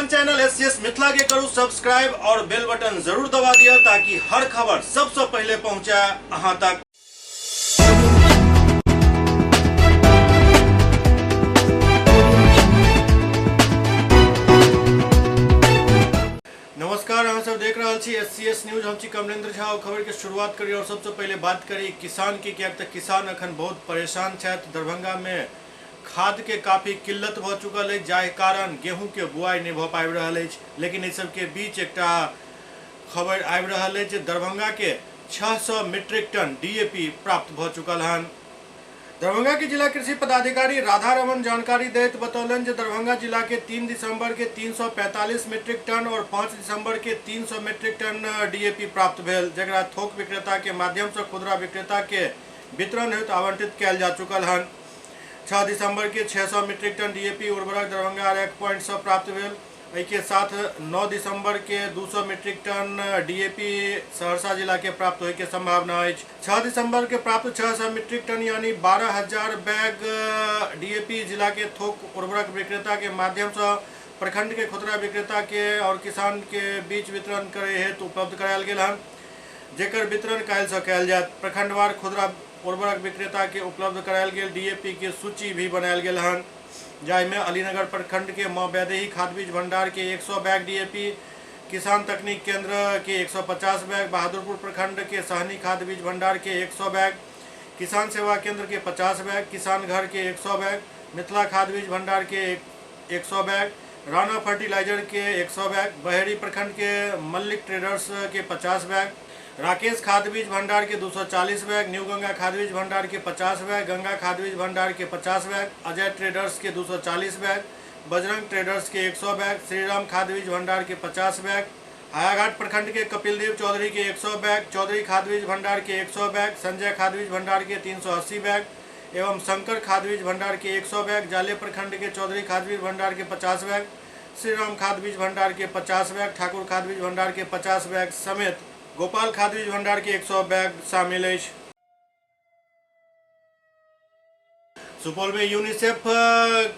अपन channel SCS Mithila के करू subscribe और बेल बटन जरूर दबा दिया ताकि हर खबर सबसे पहले पहुंचे अहां तक। नमस्कार, अहाँ सब देख रहा छी एससीएस न्यूज। हम छी कमलेंद्र झा। खबर के शुरुआत करी और सबसे पहले बात करी किसान की। क्या किसान अखन बहुत परेशान छथि। दरभंगा में खाद के काफी किल्लत भ चुकल है, जाहि कारण गेहूं के बुआई नहीं भ पाबि रहल अछि। लेकिन इस सब के बीच एक खबर आबि रहल है, दरभंगा के 600 मीट्रिक टन डीएपी प्राप्त भ चुकल हन। दरभंगा के जिला कृषि पदाधिकारी राधा रमन जानकारी दैत बतौलन जे दरभंगा जिला के 3 दिसंबर के 345 मीट्रिक टन और 5 दिसंबर के 300 मीट्रिक टन डीएपी प्राप्त भेल, जकरा थोक विक्रेता के माध्यम से खुदरा विक्रेता के वितरण हेतु आवंटित कयल जा चुकल हन। 6 दिसंबर के 600 मीट्रिक टन डीएपी उर्वरक दरभंगा रैक पॉइंट से प्राप्त भेल। के साथ 9 दिसंबर के 200 मीट्रिक टन डीएपी सहरसा जिला के प्राप्त होने की संभावना है। 6 दिसंबर के प्राप्त 600 मीट्रिक टन यानी 12,000 बैग डीएपी जिला के थोक उर्वरक विक्रेता के माध्यम से प्रखंड के खुदरा विक्रेता के और किसान के बीच वितरण करे हेतु उपलब्ध करायल गेल हन, जेकर वितरण काल्हि से कयल जायत। प्रखंडवार खुदरा उर्वरक विक्रेता के उपलब्ध करायल गेल डीएपी के सूची भी बनायल गेल हन, जाहि में अलीनगर प्रखंड के मां वैदेही खाद बीज भंडार के 100 बैग डीएपी, किसान तकनीक केंद्र के 150 बैग, बहादुरपुर प्रखंड के सहनी खाद बीज भंडार के 100 बैग, किसान सेवा केंद्र के 50 बैग, किसान घर के 100 बैग, मिथिला खाद बीज भंडार के 100 बैग, राणा फर्टिलाइजर के 100 बैग, बहेड़ी प्रखंड के मल्लिक ट्रेडर्स के 50 बैग, राकेश खाद बीज भंडार के 240 बैग, न्यू गंगा खाद बीज भंडार के 50 बैग, गंगा खाद बीज भंडार के 50 बैग, अजय ट्रेडर्स के 240 बैग, बजरंग ट्रेडर्स के 100 बैग, श्रीराम खाद बीज भंडार के 50 बैग, हायाघाट प्रखंड के कपिलदेव चौधरी के 100 बैग, चौधरी खाद बीज भंडार के 100 बैग, संजय खाद बीज भंडार के 380 बैग एवं शंकर खाद बीज भंडार के 100 बैग, जाले प्रखंड के चौधरी खाद बीज भंडार के 50 बैग, श्रीराम खाद बीज भंडार के 50 बैग, ठाकुर खाद बीज भंडार के 50 बैग समेत गोपाल खाद बीज भंडार के 100 बैग शामिल है। सुपौल में यूनिसेफ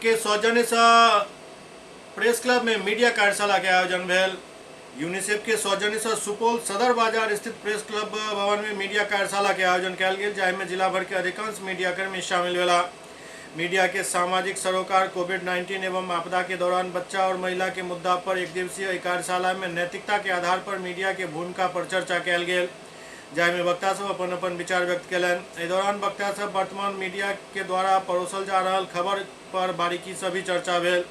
के सौजन्य से प्रेस क्लब में मीडिया कार्यशाला के आयोजन भेल। यूनिसेफ के सौजन्य से सुपौल सदर बाजार स्थित प्रेस क्लब भवन में मीडिया कार्यशाला के आयोजन कयल गेल, जाहि में जिला भर के अधिकांश मीडिया कर्मी शामिल भेला। मीडिया के सामाजिक सरोकार, कोविड-19 एवं आपदा के दौरान बच्चा और महिला के मुद्दा पर एक दिवसीय कार्यशाला में नैतिकता के आधार पर मीडिया के भूमिका पर चर्चा कयल गेल, जाहि में वक्ता सब अपन अपन विचार व्यक्त कयलनि। एहि दौरान वक्ता सब वर्तमान मीडिया के द्वारा परोसल जा रहल खबर पर बारीकी से भी चर्चा भेल,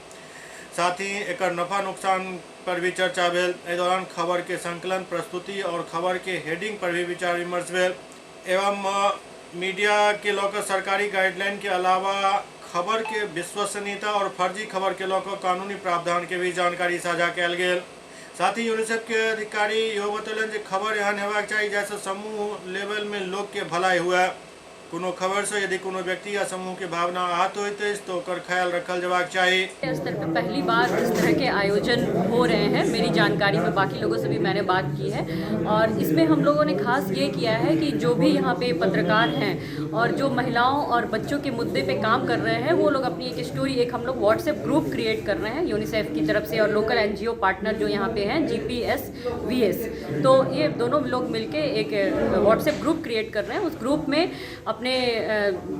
साथ ही एकर नफा नुकसान पर भी चर्चा भेल। एहि दौरान खबर के संकलन, प्रस्तुति और खबर के हेडिंग पर भी विचार विमर्श भेल एवं मीडिया के लौकर सरकारी गाइडलाइन के अलावा खबर के विश्वसनीयता और फर्जी खबर के लौकर कानूनी प्रावधान के भी जानकारी साझा कयल गेल। साथ ही यूनिसेफ के अधिकारी इहो बतौलन जे खबर एहन हेबाक चाही जैसे समूह लेवल में लोग के भलाई हुए। कोनो खबर से यदि कोनो व्यक्ति या समूह के भावना आहत होइत है तो ओकर ख्याल रखल जबाक चाहिए। स्तर पर पहली बार इस तरह के आयोजन हो रहे हैं। मेरी जानकारी में बाकी लोगों से भी मैंने बात की है और इसमें हम लोगों ने खास ये किया है कि जो भी यहाँ पे पत्रकार हैं और जो महिलाओं और बच्चों के मुद्दे पे काम कर रहे हैं वो लोग अपनी एक स्टोरी, एक हम लोग व्हाट्सएप ग्रुप क्रिएट कर रहे हैं यूनिसेफ की तरफ से और लोकल एनजीओ पार्टनर जो यहाँ पे हैं GPSVS, तो ये दोनों लोग मिलके एक व्हाट्सएप ग्रुप क्रिएट कर रहे हैं। उस ग्रुप में अपने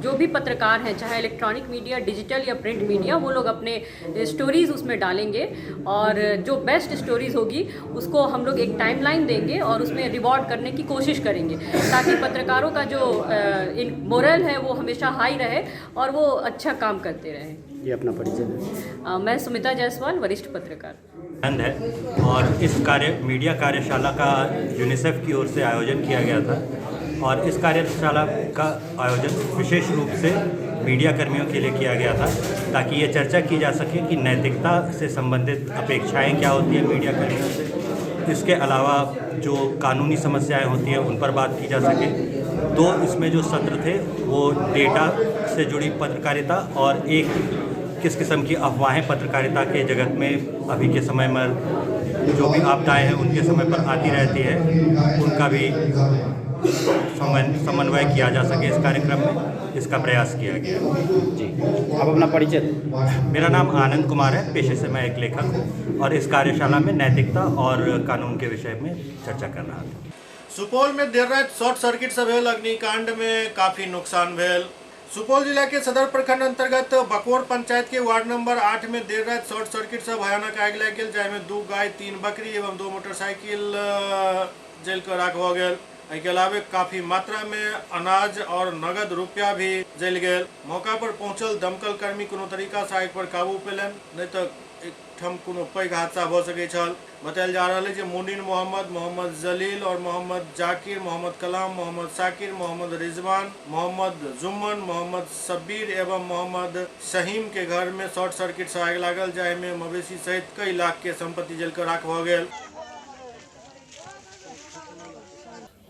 जो भी पत्रकार हैं, चाहे इलेक्ट्रॉनिक मीडिया, डिजिटल या प्रिंट मीडिया, वो लोग अपने स्टोरीज उसमें डालेंगे और जो बेस्ट स्टोरीज होगी उसको हम लोग एक टाइमलाइन देंगे और उसमें रिवॉर्ड करने की कोशिश करेंगे ताकि पत्रकारों का जो मोरल है वो हमेशा हाई रहे और वो अच्छा काम करते रहें। ये अपना परिचय। मैं सुमिता जायसवाल, वरिष्ठ पत्रकार है और इस मीडिया कार्यशाला का यूनिसेफ की ओर से आयोजन किया गया था और इस कार्यशाला का आयोजन विशेष रूप से मीडिया कर्मियों के लिए किया गया था ताकि ये चर्चा की जा सके कि नैतिकता से संबंधित अपेक्षाएं क्या होती हैं मीडिया कर्मियों से। इसके अलावा जो कानूनी समस्याएं होती हैं उन पर बात की जा सके। तो इसमें जो सत्र थे वो डेटा से जुड़ी पत्रकारिता और एक किस किस्म की अफवाहें पत्रकारिता के जगत में अभी के समय में जो भी आपदाएं हैं उनके समय पर आती रहती है उनका भी समन्वय किया जा सके इस कार्यक्रम में, इसका प्रयास किया गया। जी, आप अपना परिचय दें। मेरा नाम आनंद कुमार है, पेशे से मैं एक लेखक हूँ और इस कार्यशाला में नैतिकता और कानून के विषय में चर्चा कर रहा था। सुपौल में देर रात शॉर्ट सर्किट से भेल अग्निकांड में काफी नुकसान भेल। सुपौल जिला के सदर प्रखंड अंतर्गत बकौर पंचायत के वार्ड नंबर 8 में देर रात शॉर्ट सर्किट से भयानक आग लग गई, जाहिमे 2 गाय, 3 बकरी एवं 2 मोटरसाइकिल जल कर राख भ गेल। एहिके अलावे काफी मात्रा में अनाज और नगद रुपया भी जल गए। मौका पर पहुंचल दमकल कर्मी कोनो तरीका से आग पर काबू पेलन, नहीं तो एकठम कोनो पैघ हादसा भ सकै छल। बतायल जा रहा है कि मुनीन मोहम्मद, मोहम्मद जलील और मोहम्मद जाकिर, मोहम्मद कलाम, मोहम्मद साकिर, मोहम्मद रिजवान, मोहम्मद जुम्मन, मोहम्मद शब्बीर एवं मोहम्मद शहीम के घर में शॉर्ट सर्किट से आग लागल, जाहिमे मवेशी सहित कई लाख के संपत्ति जलकर राख भ गेल।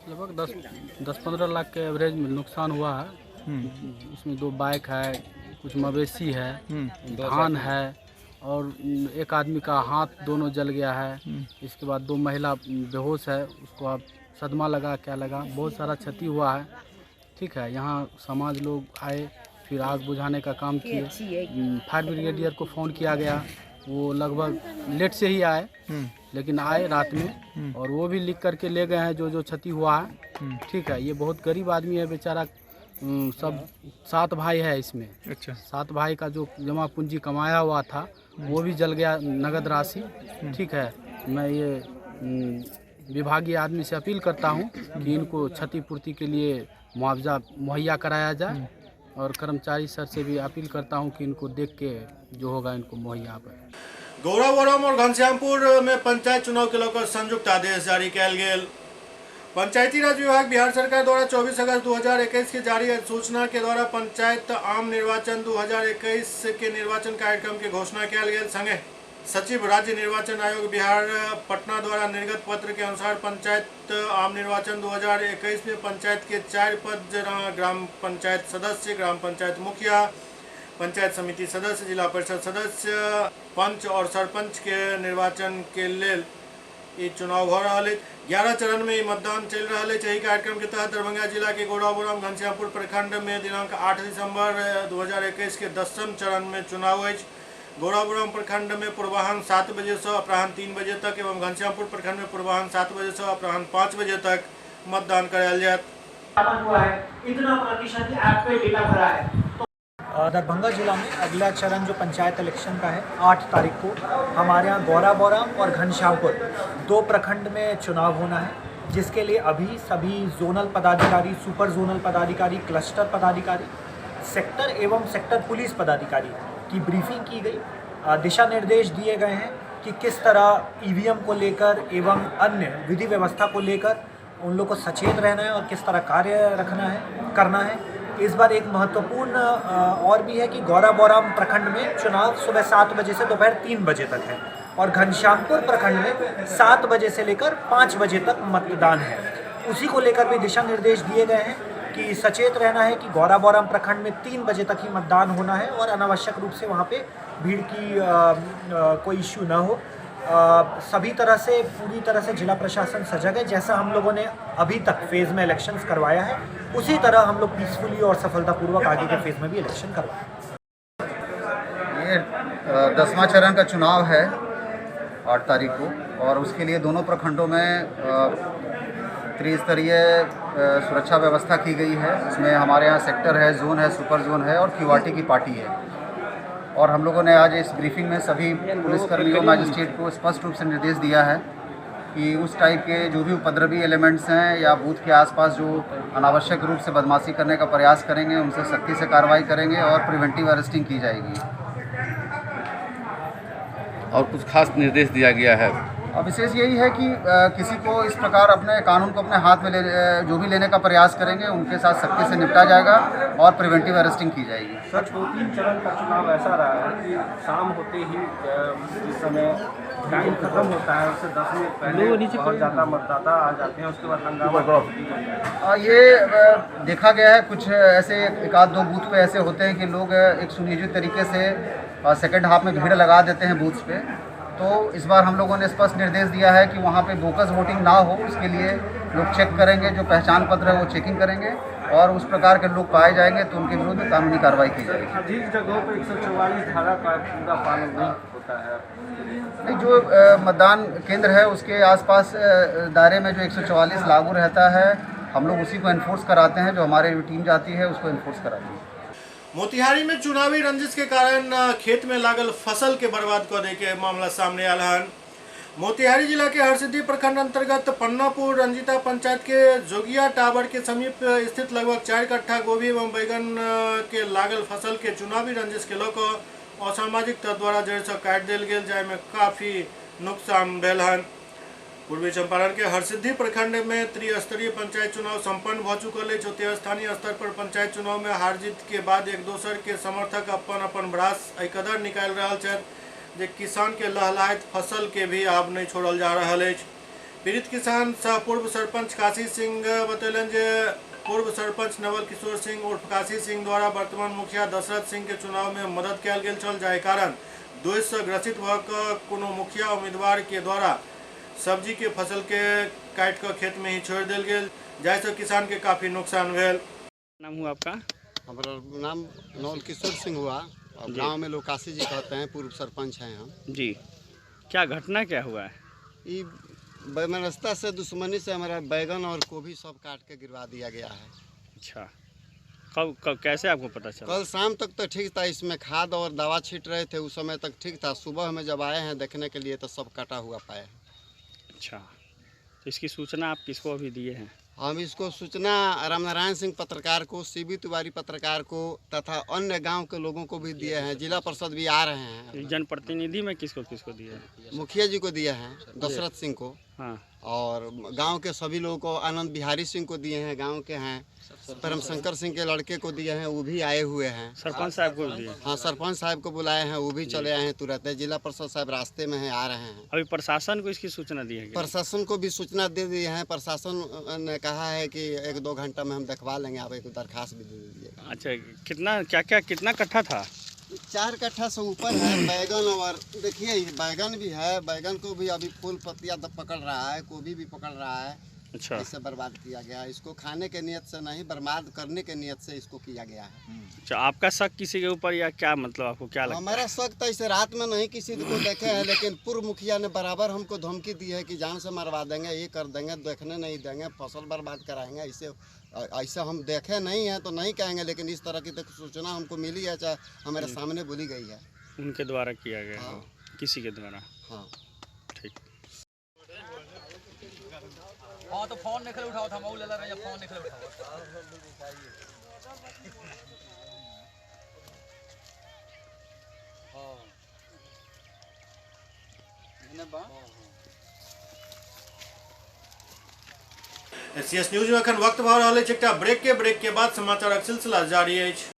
लगभग 10-15 लाख के एवरेज में नुकसान हुआ है। इसमें 2 बाइक है, कुछ मवेशी है, धान है और एक आदमी का हाथ दोनों जल गया है। इसके बाद 2 महिला बेहोश है, उसको अब सदमा लगा क्या लगा, बहुत सारा क्षति हुआ है। ठीक है, यहाँ समाज लोग आए, फिर आग बुझाने का काम किए। फायर ब्रिगेडियर को फ़ोन किया गया, वो लगभग लेट से ही आए, लेकिन आए रात में और वो भी लिख करके ले गए हैं जो क्षति हुआ है। ठीक है, ये बहुत गरीब आदमी है बेचारा। सब 7 भाई है इसमें। अच्छा। 7 भाई का जो जमा पूंजी कमाया हुआ था वो भी जल गया, नगद राशि। ठीक है, मैं ये विभागीय आदमी से अपील करता हूँ कि इनको क्षतिपूर्ति के लिए मुआवजा मुहैया कराया जाए और कर्मचारी सर से भी अपील करता हूँ कि इनको देख के जो होगा इनको मुहैया पाए। गौराबोरम और घनश्यामपुर में पंचायत चुनाव के लेकर संयुक्त आदेश जारी किया गया। पंचायती राज विभाग बिहार सरकार द्वारा 24 अगस्त 2021 की जारी अधिसूचना के द्वारा पंचायत आम निर्वाचन 2021 के निर्वाचन कार्यक्रम की घोषणा किया गया। संगे सचिव राज्य निर्वाचन आयोग बिहार पटना द्वारा निर्गत पत्र के अनुसार पंचायत आम निर्वाचन 2021 में पंचायत के 4 पद ग्राम पंचायत सदस्य, ग्राम पंचायत मुखिया, पंचायत समिति सदस्य, जिला परिषद सदस्य, पंच और सरपंच के निर्वाचन के लेल ये चुनाव हो रहा है। 11 चरण में मतदान चल रहा है। यही कार्यक्रम के तहत दरभंगा जिला के गौराबोरम घनश्यामपुर प्रखंड में दिनांक 8 दिसंबर 2021 के 10म चरण में चुनाव है। गौराबोरम प्रखंड में पूर्वाह्न 7 बजे से अपराह्न 3 बजे तक एवं घनश्यामपुर प्रखंड में पूर्वाह्न 7 बजे से अपराह्न 5 बजे तक मतदान कराया जाए। इतना प्रतिशत ऐप पे डेटा भरा है। दरभंगा जिला में अगला चरण जो पंचायत इलेक्शन का है 8 तारीख को हमारे यहाँ गौराबोरम और घनश्यामपुर 2 प्रखंड में चुनाव होना है, जिसके लिए अभी सभी जोनल पदाधिकारी, सुपर जोनल पदाधिकारी, क्लस्टर पदाधिकारी, सेक्टर एवं सेक्टर पुलिस पदाधिकारी की ब्रीफिंग की गई। दिशा निर्देश दिए गए हैं कि किस तरह ईवीएम को लेकर एवं अन्य विधि व्यवस्था को लेकर उन लोग को सचेत रहना है और किस तरह कार्य करना है। इस बार एक महत्वपूर्ण और भी है कि गौराबोरम प्रखंड में चुनाव सुबह 7 बजे से दोपहर 3 बजे तक है और घनश्यामपुर प्रखंड में 7 बजे से लेकर 5 बजे तक मतदान है। उसी को लेकर भी दिशा निर्देश दिए गए हैं कि सचेत रहना है कि गौराबोरम प्रखंड में 3 बजे तक ही मतदान होना है और अनावश्यक रूप से वहाँ पे भीड़ की कोई इश्यू न हो। सभी तरह से पूरी तरह से जिला प्रशासन सजग है। जैसा हम लोगों ने अभी तक फेज़ में इलेक्शंस करवाया है उसी तरह हम लोग पीसफुली और सफलतापूर्वक आगे के फेज़ में भी इलेक्शन करवाएं। ये 10वां चरण का चुनाव है 8 तारीख को और उसके लिए दोनों प्रखंडों में त्रिस्तरीय सुरक्षा व्यवस्था की गई है। इसमें हमारे यहाँ सेक्टर है, जोन है, सुपर जोन है और क्यूआरटी की पार्टी है। और हम लोगों ने आज इस ब्रीफिंग में सभी पुलिसकर्मियों, मैजिस्ट्रेट को स्पष्ट रूप से निर्देश दिया है कि उस टाइप के जो भी उपद्रवी एलिमेंट्स हैं या बूथ के आसपास जो अनावश्यक रूप से बदमाशी करने का प्रयास करेंगे उनसे सख्ती से कार्रवाई करेंगे और प्रिवेंटिव अरेस्टिंग की जाएगी। और कुछ खास निर्देश दिया गया है? और विशेष यही है कि किसी को इस प्रकार अपने कानून को अपने हाथ में जो भी लेने का प्रयास करेंगे उनके साथ सख्ती से निपटा जाएगा और प्रिवेंटिव अरेस्टिंग की जाएगी। सर, 2-3 चरण का चुनाव ऐसा रहा है कि शाम होते ही जिस समय टाइम खत्म होता है उससे 10 मिनट पहले बहुत ज़्यादा मतदाता आ जाते हैं, उसके बाद हंगामा। ये देखा गया है कुछ ऐसे 1-2 बूथ पे ऐसे होते हैं कि लोग एक सुनियोजित तरीके से सेकेंड हाफ में भीड़ लगा देते हैं बूथ्स पे। तो इस बार हम लोगों ने स्पष्ट निर्देश दिया है कि वहाँ पे बोकस वोटिंग ना हो, उसके लिए लोग चेक करेंगे, जो पहचान पत्र है वो चेकिंग करेंगे और उस प्रकार के लोग पाए जाएंगे तो उनके विरुद्ध कानूनी कार्रवाई की जाएगी। अधिक जगहों पर 144 धारा का पूरा पालन नहीं होता है। नहीं, जो मतदान केंद्र है उसके आसपास दायरे में जो 144 लागू रहता है, हम लोग उसी को एनफोर्स कराते हैं। जो हमारी टीम जाती है उसको एनफोर्स कराती है। मोतिहारी में चुनावी रंजिश के कारण खेत में लागल फसल के बर्बाद कर के मामला सामने आयल है। मोतिहारी जिला के हरसिद्धि प्रखंड अंतर्गत पन्नापुर रंजीता पंचायत के जोगिया टावर के समीप स्थित लगभग 4 कट्ठा गोभी एवं बैगन के लागल फसल के चुनावी रंजिश के लऽ कऽ असामाजिक तत्व द्वारा जड़ से काट देल गेल, जाहिमे काफी नुकसान भेल है। पूर्वी चंपारण के हरसिद्धि प्रखंड में त्रिस्तरीय पंचायत चुनाव संपन्न भ चुकल है। ओतहि स्थानीय स्तर पर पंचायत चुनाव में हार जीत के बाद एक दोसर के समर्थक अपन भ्रास एहि कदर निकालि रहल छथि जे किसान के लहलाइत फसल के भी आब नहीं छोड़ल जा रहा है। पीड़ित किसान सह पूर्व सरपंच काशी सिंह बतैलन जे पूर्व सरपंच नवल किशोर सिंह उर्फ काशी सिंह द्वारा वर्तमान मुखिया दशरथ सिंह के चुनाव में मदद कयल गेल छल, जाहि कारण दोष से ग्रसित भ कऽ कोनो मुखिया उम्मीदवार के द्वारा सब्जी के फसल के काट कर खेत में ही छोड़ दिल गेल, जैसे किसान के काफी नुकसान भेल। नाम हुआ आपका? हमारा नाम नवल किशोर सिंह हुआ और गांव में लोग काशी जी कहते हैं, पूर्व सरपंच हैं हम जी। क्या घटना क्या हुआ है? ये बेमनस्ता से दुश्मनी से हमारा बैगन और गोभी सब काट के गिरवा दिया गया है। अच्छा, कब कैसे आपको पता चला? कल शाम तक तो ठीक था, इसमें खाद और दवा छींट रहे थे, उस समय तक ठीक था। सुबह में जब आए हैं देखने के लिए तो सब कटा हुआ पाए। अच्छा, तो इसकी सूचना आप किसको अभी दिए हैं? हम इसको सूचना रामनारायण सिंह पत्रकार को, सीबी तिवारी पत्रकार को तथा अन्य गांव के लोगों को भी दिए हैं। जिला परिषद भी आ रहे हैं। जनप्रतिनिधि में किसको किसको दिए हैं? मुखिया जी को दिया है, दशरथ सिंह को। हाँ, और गांव के सभी लोगों को, आनंद बिहारी सिंह को दिए हैं, गांव के हैं। परम शंकर सिंह के लड़के को दिए हैं, वो भी आए हुए हैं। सरपंच साहब को दिए? हाँ, सरपंच साहब को बुलाए हैं, वो भी चले आए हैं तुरंत। जिला परिषद साहब रास्ते में हैं, आ रहे हैं। अभी प्रशासन को इसकी सूचना दी है? प्रशासन को भी सूचना दे दी है। प्रशासन ने कहा है कि 1-2 घंटा में हम दिखवा लेंगे, आप एक दरखास्त भी दे दीजिएगा। अच्छा, कितना कट्ठा था? 4 कट्ठा से ऊपर है बैगन। और देखिए बैगन भी है, बैगन को भी अभी फूल पत्तियां पकड़ रहा है, गोभी भी पकड़ रहा है। अच्छा, ऐसे बर्बाद किया गया है। इसको खाने के नियत से नहीं, बर्बाद करने के नियत से इसको किया गया है। अच्छा, आपका शक किसी के ऊपर या क्या, मतलब आपको क्या लगता है? हमारा शक तो इसे रात में नहीं किसी को देखे हैं, लेकिन पूर्व मुखिया ने बराबर हमको धमकी दी है कि जान से मरवा देंगे, ये कर देंगे, देखने नहीं देंगे, फसल बर्बाद कराएंगे। ऐसे हम देखे नहीं हैं तो नहीं कहेंगे, लेकिन इस तरह की तो सूचना हमको मिली है, चाहे हमारे सामने बोली गई है। उनके द्वारा किया गया? हाँ। किसी के द्वारा? हाँ, ठीक। हाँ, तो फोन निकल उठाओ था, मऊ ले रहा है, फोन निकल उठाओ। एससीएस न्यूज में अखन वक्त भऽ रहल अछि एकटा ब्रेक के बाद समाचारक सिलसिला जारी अछि।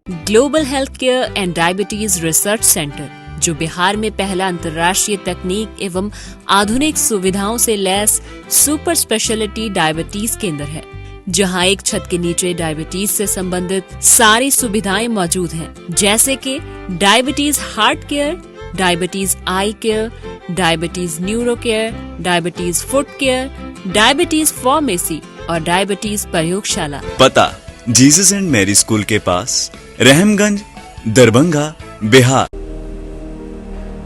Global health care and diabetes research centre, जो बिहार में पहला अंतर्राष्ट्रीय तकनीक एवं आधुनिक सुविधाओं से लैस सुपर स्पेशलिटी डायबिटीज केंद्र है, जहां एक छत के नीचे डायबिटीज से संबंधित सारी सुविधाएं मौजूद हैं, जैसे कि diabetes heart care, diabetes eye care, diabetes neuro care, diabetes foot care, diabetes pharmacy और डायबिटीज प्रयोगशाला। पता जीसस एंड मैरी स्कूल के पास, रहमगंज, दरभंगा, बिहार।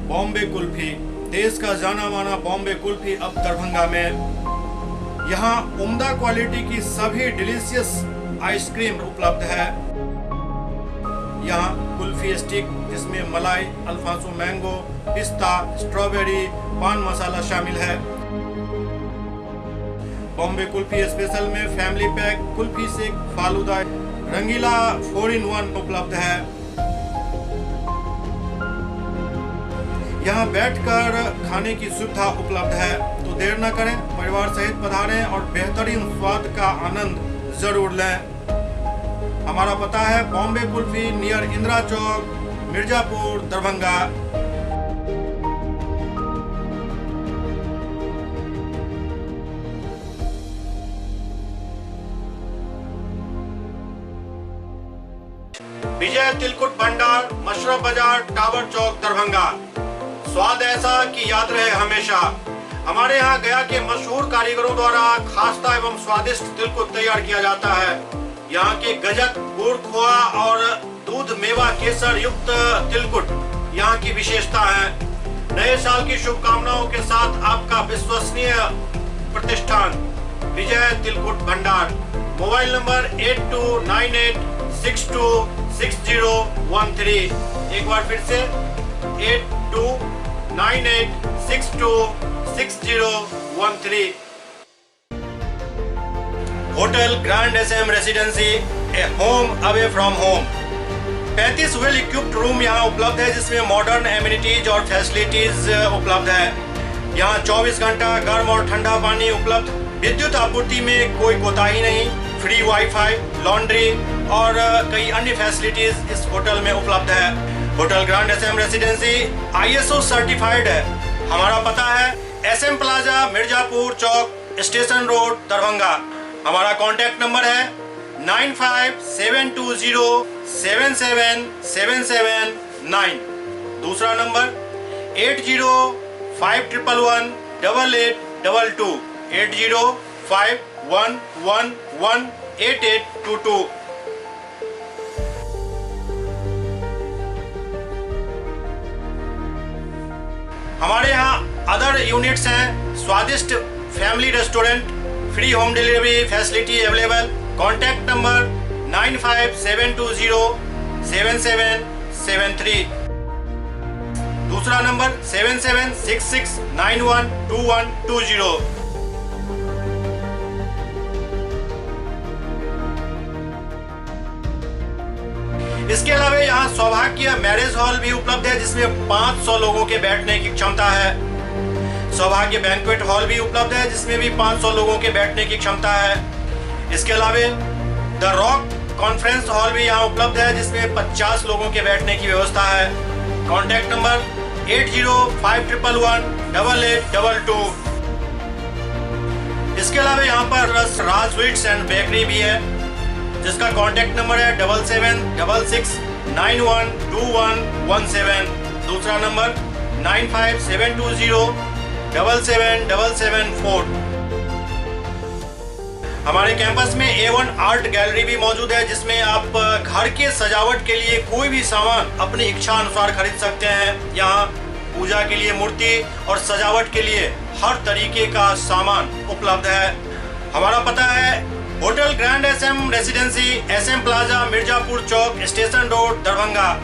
बॉम्बे कुल्फी, देश का जाना माना बॉम्बे कुल्फी अब दरभंगा में। यहाँ उम्दा क्वालिटी की सभी डिलीशियस आइसक्रीम उपलब्ध है। यहाँ कुल्फी स्टिक, जिसमें मलाई, अल्फांसो मैंगो, पिस्ता, स्ट्रॉबेरी, पान मसाला शामिल है। बॉम्बे कुल्फी स्पेशल में family pack, kulfi shake, falooda, Rangeela 4-in-1 उपलब्ध है। यहाँ बैठकर खाने की सुविधा उपलब्ध है, तो देर न करें, परिवार सहित पधारें और बेहतरीन स्वाद का आनंद जरूर लें। हमारा पता है बॉम्बे कुल्फी, नियर इंदिरा चौक, मिर्जापुर, दरभंगा। विजय तिलकुट भंडार, मशरफ बाजार, टावर चौक, दरभंगा। स्वाद ऐसा कि याद रहे हमेशा। हमारे यहाँ गया के मशहूर कारीगरों द्वारा खास्ता एवं स्वादिष्ट तिलकुट तैयार किया जाता है। यहाँ के गजक, गुड़, खोआ और दूध मेवा केसर युक्त तिलकुट यहाँ की विशेषता है। नए साल की शुभकामनाओं के साथ आपका विश्वसनीय प्रतिष्ठान विजय तिलकुट भंडार। Mobile number 8298626013। एक बार फिर से 8298626013। Hotel grand SM residency, a home away from home. 35 well equipped room यहाँ उपलब्ध है, जिसमें मॉडर्न एमिनिटीज और फैसिलिटीज उपलब्ध है। यहाँ 24 घंटा गर्म और ठंडा पानी उपलब्ध। विद्युत आपूर्ति में कोई कोताही नहीं। फ्री वाईफाई, लॉन्ड्री और कई अन्य फैसिलिटीज इस होटल में उपलब्ध है। Hotel grand SM residency ISO certified है। हमारा पता है SM प्लाजा, मिर्जापुर चौक, स्टेशन रोड, दरभंगा। हमारा कॉन्टैक्ट नंबर है 9572077779। दूसरा नंबर 8051118822 8051118822। हमारे यहाँ अदर यूनिट्स हैं। स्वादिष्ट family restaurant, free home delivery facility available. Contact number 9572077773। दूसरा नंबर 7766912120। इसके अलावा यहाँ सौभाग्य मैरिज हॉल भी उपलब्ध है, जिसमें 500 लोगों के बैठने की क्षमता है। सौभाग्य बैंक्वेट हॉल भी उपलब्ध है, जिसमें भी 500 लोगों के बैठने की क्षमता है। इसके अलावा द रॉक कॉन्फ्रेंस हॉल भी यहाँ उपलब्ध है, जिसमें 50 लोगों के बैठने की व्यवस्था है। Contact number 8051118822। इसके अलावा यहाँ पर राज स्वीट्स एंड बेकरी भी है, जिसका कॉन्टैक्ट नंबर है 7766912117। दूसरा नंबर 9572077774। हमारे कैंपस में A1 आर्ट गैलरी भी मौजूद है, जिसमें आप घर के सजावट के लिए कोई भी सामान अपनी इच्छा अनुसार खरीद सकते हैं। यहाँ पूजा के लिए मूर्ति और सजावट के लिए हर तरीके का सामान उपलब्ध है। हमारा पता है hotel grand SM residency, SM plaza, Mirzapur चौक, station road, Darbhanga.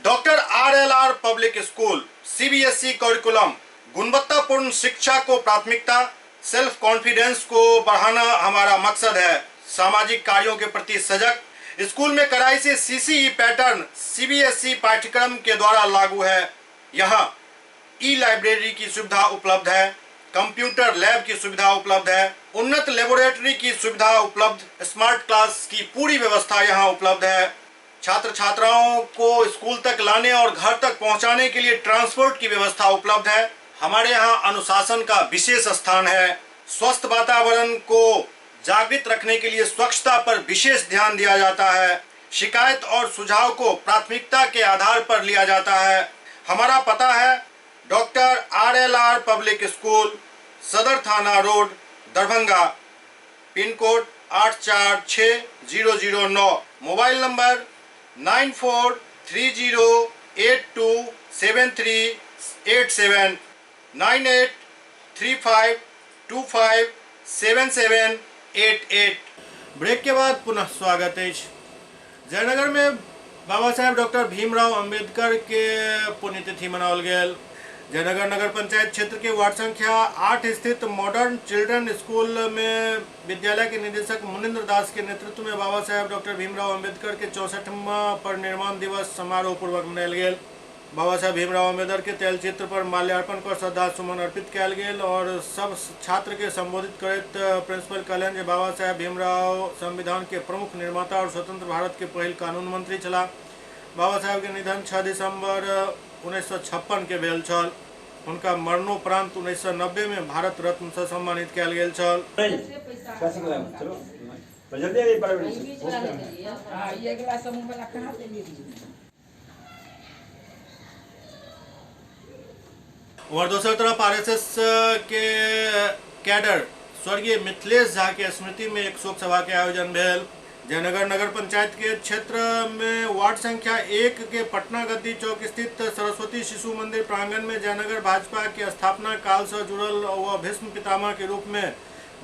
Doctor RLR public school CBSE curriculum. गुणवत्तापूर्ण शिक्षा को प्राथमिकता, सेल्फ कॉन्फिडेंस को बढ़ाना हमारा मकसद है। सामाजिक कार्यों के प्रति सजग। स्कूल में कड़ाई से CCE पैटर्न CBSE पाठ्यक्रम के द्वारा लागू है। यहाँ लाइब्रेरी की सुविधा उपलब्ध है, कंप्यूटर लैब की सुविधा उपलब्ध है, उन्नत लेबोरेटरी की सुविधा उपलब्ध, स्मार्ट क्लास की पूरी व्यवस्था यहाँ उपलब्ध है। छात्र छात्राओं को स्कूल तक लाने और घर तक पहुँचाने के लिए ट्रांसपोर्ट की व्यवस्था उपलब्ध है। हमारे यहाँ अनुशासन का विशेष स्थान है। स्वस्थ वातावरण को जागृत रखने के लिए स्वच्छता पर विशेष ध्यान दिया जाता है। शिकायत और सुझाव को प्राथमिकता के आधार पर लिया जाता है। हमारा पता है doctor RLR public school, Sadar Thana road, Darbhanga. Pin code 846009। Mobile number 9430827387 9835257788। Break के बाद पुनः स्वागत है। जयनगर में बाबा साहेब डॉक्टर भीमराव अंबेडकर के पुण्यतिथि मनावल गया। जयनगर नगर पंचायत क्षेत्र के वार्ड संख्या 8 स्थित मॉडर्न चिल्ड्रन स्कूल में विद्यालय के निदेशक मुनिंद्र दास के नेतृत्व में बाबा साहेब डॉक्टर भीमराव अंबेडकर के 64वां परिनिर्वाण दिवस समारोह पूर्वक मनायल गेल। बाबा साहेब भीमराव अम्बेडकर के तैलचित्र पर माल्यार्पण कर श्रद्धा सुमन अर्पित कयल गेल और सब छात्र के संबोधित करैत प्रिंसिपल कहलन जे बाबा साहेब भीमराव संविधान के प्रमुख निर्माता और स्वतंत्र भारत के पहिल कानून मंत्री छला। बाबा साहेब के निधन 6 दिसंबर 1956 के भेल छल। उनका मरणोपरांत 1990 में भारत रत्न से सम्मानित किया गेल छल। और दूसरी तरफ आरएसएस के कैडर स्वर्गीय मिथिलेश झा के स्मृति में एक शोक सभा के आयोजन भेल। जयनगर नगर पंचायत के क्षेत्र में वार्ड संख्या 1 के पटना गद्दी चौक स्थित सरस्वती शिशु मंदिर प्रांगण में जयनगर भाजपा के स्थापना काल से जुड़ल व भीष्म पितामह के रूप में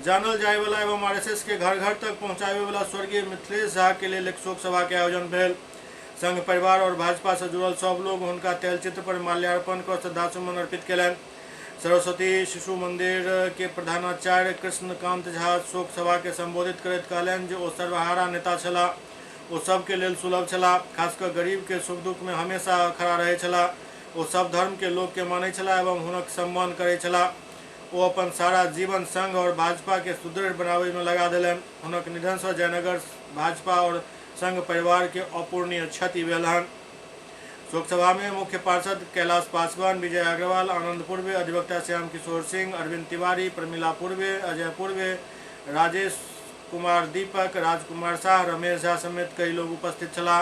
जानल जाए वाला एवं आरएसएस के घर घर तक पहुंचावे वाला स्वर्गीय मिथिलेश झा के लिए एक शोक सभा के आयोजन भेल। संघ परिवार और भाजपा से जुड़ल सब लोग उनका तैलचित्र पर माल्यार्पण कर श्रद्धासुमन अर्पित कलन। सरस्वती शिशु मंदिर के प्रधानाचार्य कृष्णकांत झा शोक सभा के संबोधित करैत कहलन जे ओ सर्वहारा नेता छला, ओ सबके लेल सुलभ छला, खासकर गरीब के सुख दुख में हमेशा खड़ा रहे छला। ओ सब धर्म के लोग के मानै छला एवं हुनक सम्मान करै छला। ओ अपन सारा जीवन संघ और भाजपा के सुदृढ़ बनावे में लगा देलन। हुनक निधन से जयनगर भाजपा और संघ परिवार के अपूर्णीय क्षति भेल हन। शोक सभा में मुख्य पार्षद कैलाश पासवान, विजय अग्रवाल, आनंद पूर्वे, अधिवक्ता श्याम किशोर सिंह, अरविंद तिवारी, प्रमिला पूर्वे, अजय पूर्वे, राजेश कुमार दीपक, राजकुमार शाह, रमेश झा समेत कई लोग उपस्थित छला।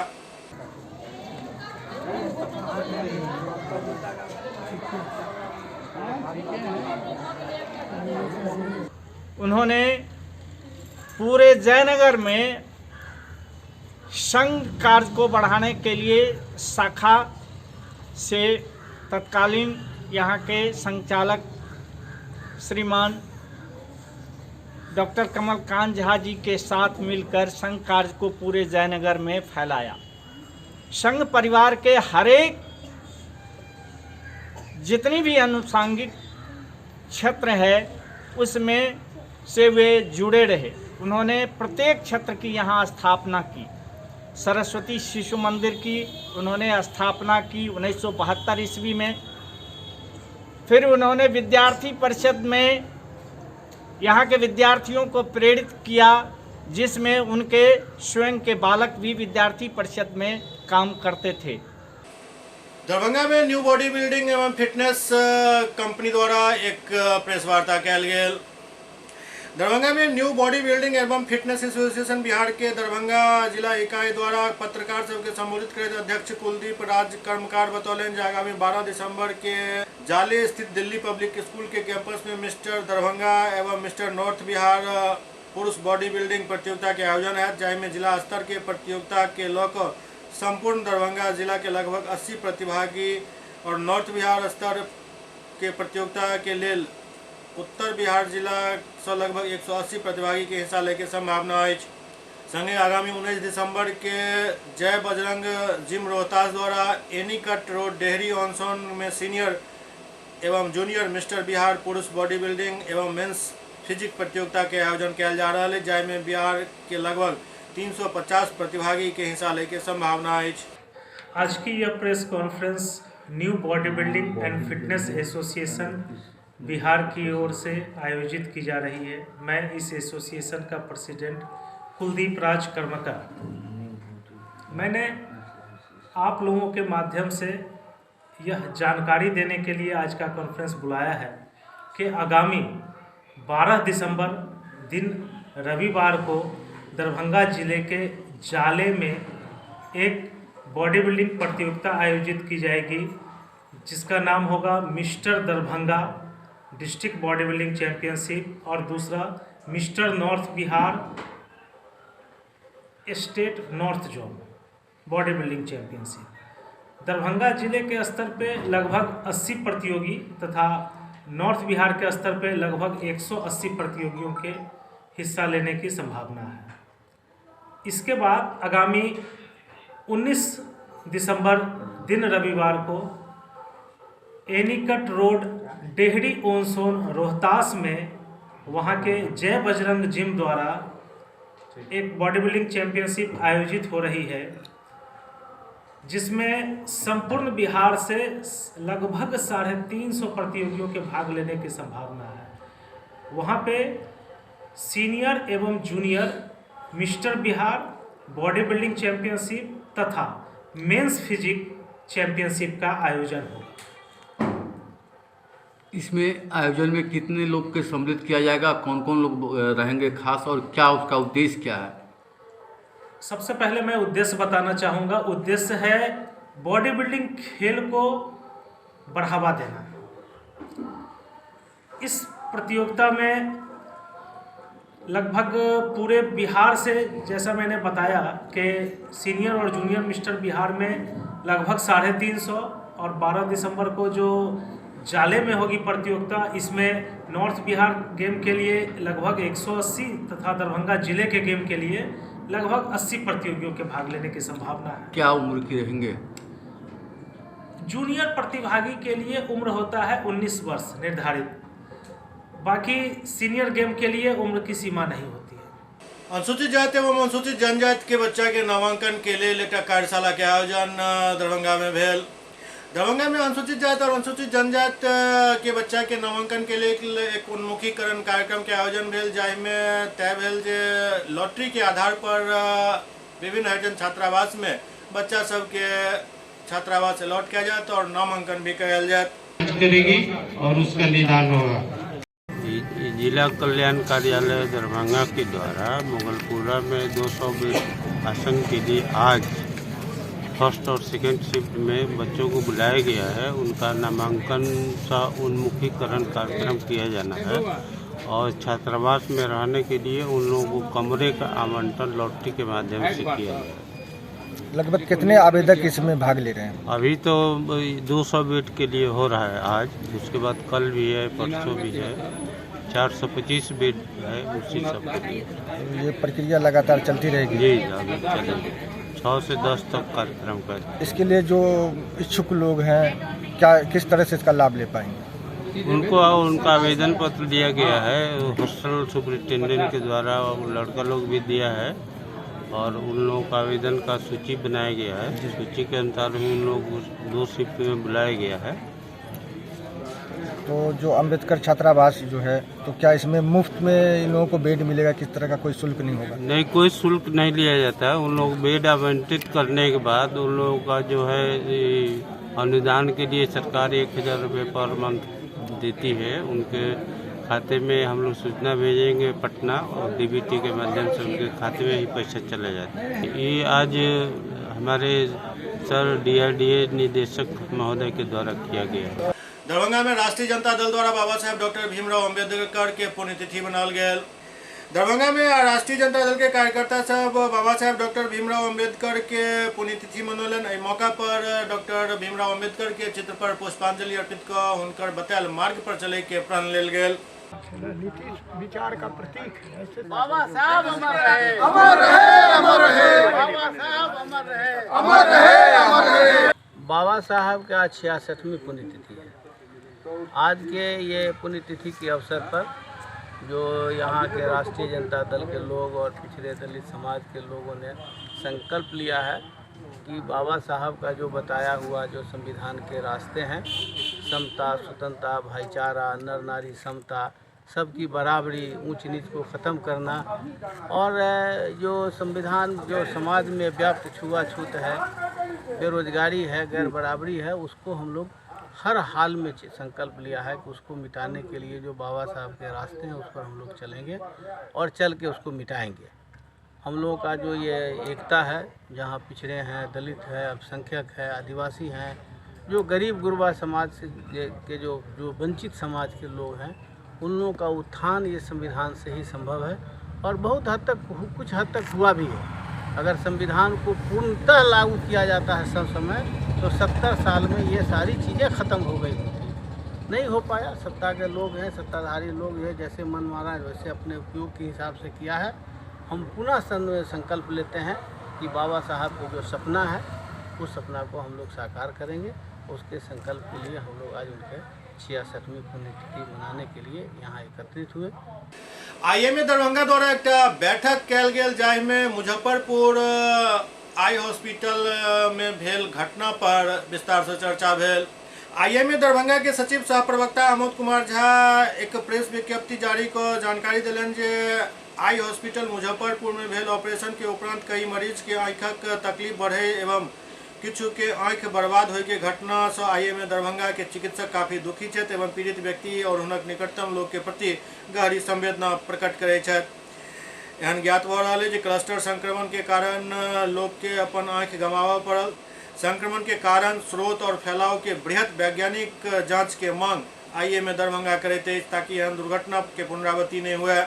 उन्होंने पूरे जयनगर में संघ कार्य को बढ़ाने के लिए शाखा से तत्कालीन यहाँ के संचालक श्रीमान डॉक्टर कमलकांत झा जी के साथ मिलकर संघ कार्य को पूरे जयनगर में फैलाया। संघ परिवार के हरेक जितनी भी आनुषंगिक क्षेत्र है उसमें से वे जुड़े रहे। उन्होंने प्रत्येक क्षेत्र की यहाँ स्थापना की। सरस्वती शिशु मंदिर की उन्होंने स्थापना की 1972 ईस्वी में। फिर उन्होंने विद्यार्थी परिषद में यहाँ के विद्यार्थियों को प्रेरित किया, जिसमें उनके स्वयं के बालक भी विद्यार्थी परिषद में काम करते थे। दरभंगा में न्यू बॉडी बिल्डिंग एवं फिटनेस कंपनी द्वारा एक प्रेस वार्ता कल गेल। दरभंगा में न्यू बॉडी बिल्डिंग एवं फिटनेस एसोसिएशन बिहार के दरभंगा जिला इकाई द्वारा पत्रकार सबके संबोधित करते अध्यक्ष कुलदीप राज कर्मकार बतौलन जे आगामी 12 दिसंबर के जाले स्थित दिल्ली पब्लिक स्कूल के कैंपस में मिस्टर दरभंगा एवं मिस्टर नॉर्थ बिहार पुरुष बॉडी बिल्डिंग प्रतियोगिता के आयोजन है, जिसमें जिला स्तर के प्रतियोगिता के लौक संपूर्ण दरभंगा जिला के लगभग 80 प्रतिभागी और नॉर्थ बिहार स्तर के प्रतियोगिता के लेल उत्तर बिहार जिला से लगभग 180 प्रतिभागी के हिस्सा लेके संभावना है। संगे आगामी 19 दिसंबर के जय बजरंग जिम रोहतास द्वारा एनीकट रोड डेहरी ऑनसोन में सीनियर एवं जूनियर मिस्टर बिहार पुरुष बॉडी बिल्डिंग एवं मेंस फिजिक प्रतियोगिता के आयोजन किया जा रहा है, जिसमें बिहार के लगभग 350 प्रतिभागी के हिस्सा लेके संभावना है। आज की यह press conference new body building and fitness association Bihar की ओर से आयोजित की जा रही है। मैं इस एसोसिएशन का प्रेसिडेंट कुलदीप राज कर्मकार। मैंने आप लोगों के माध्यम से यह जानकारी देने के लिए आज का कॉन्फ्रेंस बुलाया है कि आगामी 12 दिसंबर दिन रविवार को दरभंगा जिले के जाले में एक बॉडी बिल्डिंग प्रतियोगिता आयोजित की जाएगी, जिसका नाम होगा mister Darbhanga district body building championship और दूसरा mister north Bihar state north zone body building championship. Darbhanga जिले के स्तर पे लगभग 80 प्रतियोगी तथा नॉर्थ बिहार के स्तर पे लगभग 180 प्रतियोगियों के हिस्सा लेने की संभावना है। इसके बाद आगामी 19 दिसंबर दिन रविवार को एनीकट रोड डेहरी ऑनसोन रोहतास में वहाँ के जय बजरंग जिम द्वारा एक बॉडी बिल्डिंग चैंपियनशिप आयोजित हो रही है, जिसमें संपूर्ण बिहार से लगभग 350 प्रतियोगियों के भाग लेने की संभावना है। वहाँ पे सीनियर एवं junior mister Bihar body building championship तथा मेंस फिजिक चैंपियनशिप का आयोजन हो। इसमें आयोजन में कितने लोग के सम्मिलित किया जाएगा, कौन कौन लोग रहेंगे खास, और क्या उसका उद्देश्य क्या है? सबसे पहले मैं उद्देश्य बताना चाहूँगा। उद्देश्य है बॉडी बिल्डिंग खेल को बढ़ावा देना। इस प्रतियोगिता में लगभग पूरे बिहार से, जैसा मैंने बताया कि सीनियर और जूनियर मिस्टर बिहार में लगभग 350 और 12 दिसंबर को जो जाले में होगी प्रतियोगिता, इसमें नॉर्थ बिहार गेम के लिए लगभग 180 तथा दरभंगा जिले के गेम के लिए लगभग 80 प्रतियोगियों के भाग लेने की संभावना है। क्या उम्र के रहेंगे? जूनियर प्रतिभागी के लिए उम्र होता है 19 वर्ष निर्धारित। बाकी सीनियर गेम के लिए उम्र की सीमा नहीं होती है। अनुसूचित जाति एवं अनुसूचित जनजाति के बच्चा के नामांकन के लिए एक कार्यशाला के आयोजन दरभंगा में भेल। दरभंगा में अनुसूचित जाति और अनुसूचित जनजाति के बच्चा के नामांकन के लिए एक उन्मुखीकरण कार्यक्रम के आयोजन भेल, जाहिमे तय भेल जे लॉटरी के आधार पर विभिन्न हरिजन छात्रावास में बच्चा सबके छात्रावास अलॉट किया जाता और नामांकन भी कराया जाता करेगी और उसका निदान होगा। जिला कल्याण कार्यालय दरभंगा के द्वारा मुगलपुरा में 200 बेड आसन के लिए आज फर्स्ट और सेकंड शिफ्ट में बच्चों को बुलाया गया है। उनका नामांकन सा उन्मुखीकरण कार्यक्रम किया जाना है और छात्रावास में रहने के लिए उन लोगों को कमरे का आवंटन लॉटरी के माध्यम से किया गया। लगभग कितने आवेदक इसमें भाग ले रहे हैं? अभी तो 200 बेड के लिए हो रहा है आज, उसके बाद कल भी है, परसों भी है, 425 बेड है उसी सब के लिए। ये प्रक्रिया लगातार चलती रहेगी? जी चलेगी, 6 से 10 तक कार्यक्रम का। इसके लिए जो इच्छुक लोग हैं क्या किस तरह से इसका लाभ ले पाएंगे? उनको उनका आवेदन पत्र दिया गया है हॉस्टल सुपरिटेंडेंट के द्वारा, लड़का लोग भी दिया है और उन लोगों का आवेदन का सूची बनाया गया है। सूची के अनुसार ही उन लोग 2 शिफ्ट में बुलाया गया है। तो जो अम्बेडकर छात्रावास जो है, तो क्या इसमें मुफ्त में इन लोगों को बेड मिलेगा? किस तरह का कोई शुल्क नहीं होगा? नहीं, कोई शुल्क नहीं लिया जाता है। उन लोग बेड आवंटित करने के बाद उन लोगों का जो है अनुदान के लिए सरकार 1000 रुपये पर मंथ देती है। उनके खाते में हम लोग सूचना भेजेंगे पटना और डीबीटी के माध्यम से उनके खाते में ही पैसा चला जाता है। ये आज हमारे सर DRDA निदेशक महोदय के द्वारा किया गया है। दरभंगा में राष्ट्रीय जनता दल द्वारा बाबा साहेब डॉक्टर भीमराव अम्बेडकर के पुण्यतिथि मनाल गया। दरभंगा में राष्ट्रीय जनता दल के कार्यकर्ता सब बाबा साहेब डॉक्टर भीमराव अम्बेडकर के पुण्यतिथि मनौलन। एहि मौका पर डॉक्टर भीमराव अम्बेडकर के चित्र पर पुष्पांजलि अर्पित कर हुनकर बतायल मार्ग पर चले के प्रण लेल गेल। नीतीश विचार का प्रतीक है। बाबा साहब अमर रहे, अमर रहे, अमर रहे, बाबा साहब अमर रहे, अमर रहे, अमर रहे। बाबा साहब का 66वीं पुण्यतिथि है। आज के ये पुण्यतिथि के अवसर पर जो यहाँ के राष्ट्रीय जनता दल के लोग और पिछड़े दलित समाज के लोगों ने संकल्प लिया है कि बाबा साहब का जो बताया हुआ जो संविधान के रास्ते हैं, समता, स्वतंत्रता, भाईचारा, नर नारी समता, सबकी बराबरी, ऊंच नीच को ख़त्म करना और जो संविधान जो समाज में व्याप्त छुआछूत है, बेरोजगारी है, गैर बराबरी है, उसको हम लोग हर हाल में संकल्प लिया है कि उसको मिटाने के लिए जो बाबा साहब के रास्ते हैं उस पर हम लोग चलेंगे और चल के उसको मिटाएंगे। हम लोगों का जो ये एकता है, जहाँ पिछड़े हैं, दलित है, अल्पसंख्यक है, आदिवासी हैं, जो गरीब गुरबा समाज से के जो वंचित समाज के लोग हैं, उन लोगों का उत्थान ये संविधान से ही संभव है और बहुत हद तक कुछ हद तक हुआ भी है। अगर संविधान को पूर्णतः लागू किया जाता है सब समय तो 70 साल में ये सारी चीज़ें ख़त्म हो गई थी। नहीं हो पाया, सत्ता के लोग हैं, सत्ताधारी लोग हैं, जैसे मन मारा वैसे अपने उपयोग के हिसाब से किया है। हम पुनः संकल्प लेते हैं कि बाबा साहब को जो सपना है उस सपना को हम लोग साकार करेंगे। उसके संकल्प के लिए हम लोग आज उनके 66वीं पुण्यतिथि मनाने के लिए यहाँ एकत्रित हुए। IMA दरभंगा द्वारा एक बैठक कैल गेल, जाहिमे मुजफ्फरपुर आई हॉस्पिटल में भेल घटना पर विस्तार से चर्चा भेल। IMA दरभंगा के सचिव सह प्रवक्ता आमोद कुमार झा एक प्रेस विज्ञप्ति जारी कर जानकारी दिलन जे आई हॉस्पिटल मुजफ्फरपुर में भेल ऑपरेशन के उपरांत कई मरीज के आँखक तकलीफ बढ़े एवं किछु के आँखि बर्बाद होय के घटना से आइए में दरभंगा के चिकित्सक काफी दुखी छथि एवं पीड़ित व्यक्ति और हुनक निकटतम लोग के प्रति गहरी संवेदना प्रकट करे छथि। एहन ज्ञात भ रहल अछि जे क्लस्टर संक्रमण के कारण लोग के अपन आँखि गंवाबऽ पड़ल। संक्रमण के कारण स्रोत और फैलाव के बृहत वैज्ञानिक जांच के मांग आइए में दरभंगा करैत अछि ताकि एहन दुर्घटना के पुनरावृत्ति नहीं हुए।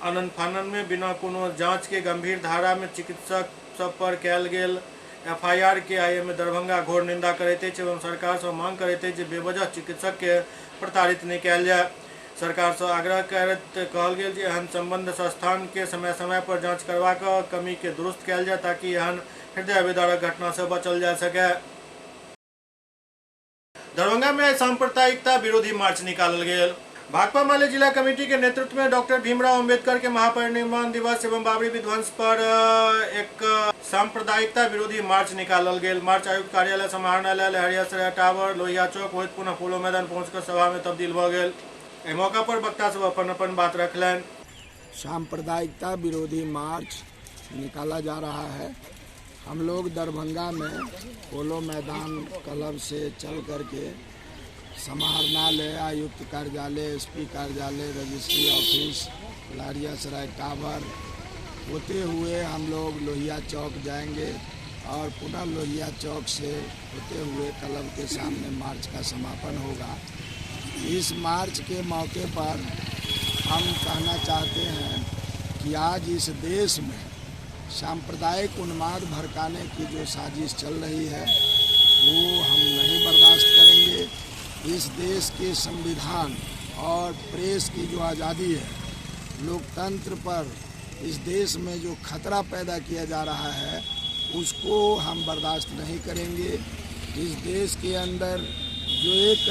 आनन फानन में बिना कोनो जांच के गंभीर धारा में चिकित्सक सब पर कयल गेल FIR के आइए में दरभंगा घोर निंदा करैत अछि एवं सरकार से मांग करैत अछि जे बेवजह चिकित्सक के प्रताड़ित नहीं कयल जाय। सरकार से आग्रह करैत कहल गेल जे एहन संबंध संस्थान के समय समय पर जांच करवा कर कमी के दुरुस्त कयल जाय ताकि एहन हृदय विदारक घटना से बचल जा सके। दरभंगा में सांप्रदायिकता विरोधी मार्च निकालल गेल। भाकपा माले जिला कमेटी के नेतृत्व में डॉक्टर भीमराव अंबेडकर के महापरिनिर्वाण दिवस एवं बाबरी विध्वंस पर एक सांप्रदायिकता विरोधी मार्च निकालल गेल। मार्च आयुक्त कार्यालय समाहरणालय लहरिया सराय टावर लोहिया चौक होइत पुनः पोलो मैदान पहुंचकर सभा में तब्दील भ गेल। एहि मौका पर वक्ता सब अपन अपन बात रखलनि। सांप्रदायिकता विरोधी मार्च निकाला जा रहा है। हम लोग दरभंगा में पोलो मैदान क्लब से चल करके समाहरणालय आयुक्त कार्यालय SP कार्यालय रजिस्ट्री ऑफिस लहरिया सराय टावर होते हुए हम लोग लोहिया चौक जाएंगे और पुनः लोहिया चौक से होते हुए क्लब के सामने मार्च का समापन होगा। इस मार्च के मौके पर हम कहना चाहते हैं कि आज इस देश में सांप्रदायिक उन्माद भड़काने की जो साजिश चल रही है वो हम नहीं बर्दाश्त करेंगे। इस देश के संविधान और प्रेस की जो आज़ादी है, लोकतंत्र पर इस देश में जो खतरा पैदा किया जा रहा है उसको हम बर्दाश्त नहीं करेंगे। इस देश के अंदर जो एक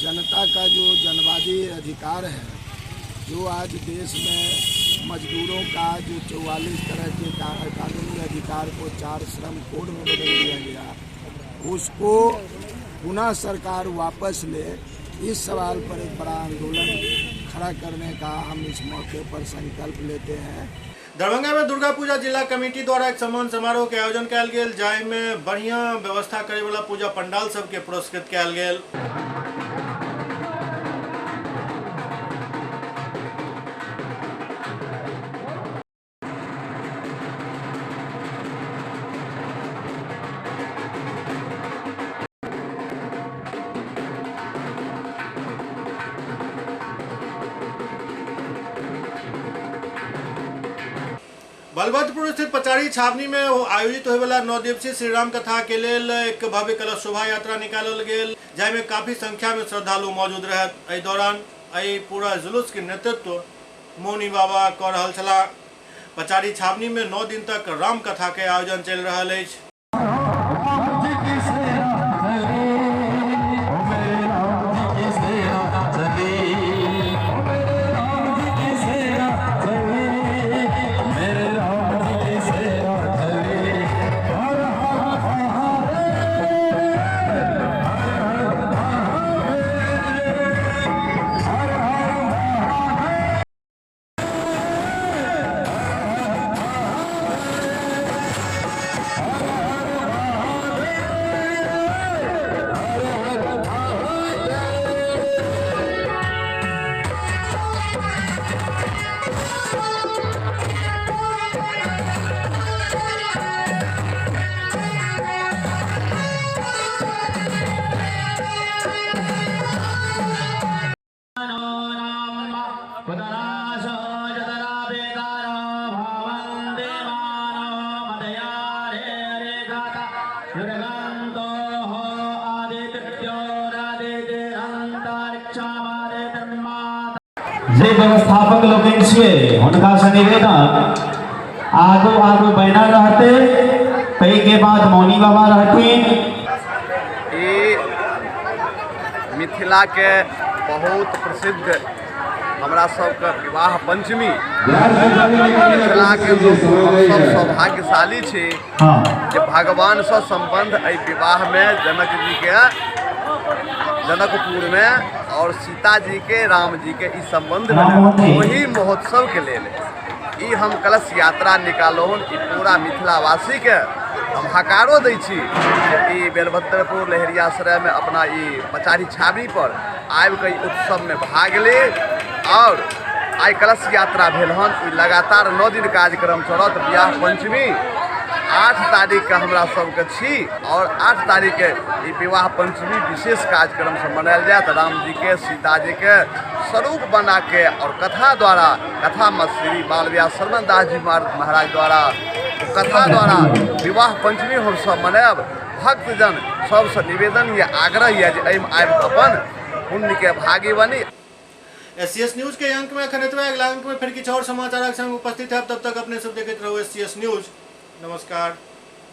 जनता का जो जनवादी अधिकार है, जो आज देश में मजदूरों का जो 44 तरह के कानूनी अधिकार को 4 श्रम कोड में बदल दिया गया, उसको पुनः सरकार वापस ले, इस सवाल पर एक बड़ा आंदोलन खड़ा करने का हम इस मौके पर संकल्प लेते हैं। दरभंगा में दुर्गा पूजा जिला कमेटी द्वारा एक सम्मान समारोह के आयोजन कयल गेल, जाहि में बढ़िया व्यवस्था करे वाला पूजा पंडाल सबके पुरस्कृत कयल गेल। बलवंतपुर स्थित पचारी छावनी में आयोजित होने वाला 9 दिवसीय श्री राम कथा के लेल एक भव्य कलश शोभा यात्रा निकालल गेल, जाहिमे काफी संख्या में श्रद्धालु मौजूद रहत। एहि दौरान एहि पूरा जुलूस के नेतृत्व मौनी बाबा कऽ रहल छलाह। पचारी छावनी में 9 दिन तक राम कथा के आयोजन चल रहा है। जे व्यवस्थापक लोग उनका से निवेदन आगो आगो बैनर रहते, कई के बाद मौनी बाबा रहती। मिथिला के बहुत प्रसिद्ध हमरा सबके विवाह पंचमी, मिथिला के लोग सब सौभाग्यशाली छी जे भगवान से संबंध एहि विवाह में जनक जी के जनकपुर में और सीता जी के राम जी के इस संबंध में वही महोत्सव के लेल ई हम कलश यात्रा निकालौन। ई पूरा मिथिलावासी के हम हकारो दै छी कि बेलभद्रपुर लहेरियासराय में अपना ई पचारी छावनी पर आबि के उत्सव में भाग ले। और आई कलश यात्रा भेल हन, ई लगातार 9 दिन कार्यक्रम चलत। बियाह पंचमी 8 तारीख के हमरा सबके छी और 8 तारीख के ई विवाह पंचमी विशेष कार्यक्रम से मनायल जायत। राम जी के सीता जी के स्वरूप बना के और कथा द्वारा, कथा में श्री बाल व्यास शरवण दास जी महाराज द्वारा कथा द्वारा विवाह पंचमी हम सब मनायब। भक्तजन सबसे निवेदन ये आग्रह है जे एहिमे आबि अपन पुण्य के भागी बनी। SCS न्यूज के अंक में अखन एतबे। अगला अंक में फिर किछु और समाचारक संग उपस्थित है। तब तक अपने सब देखते रहो SCS न्यूज। नमस्कार।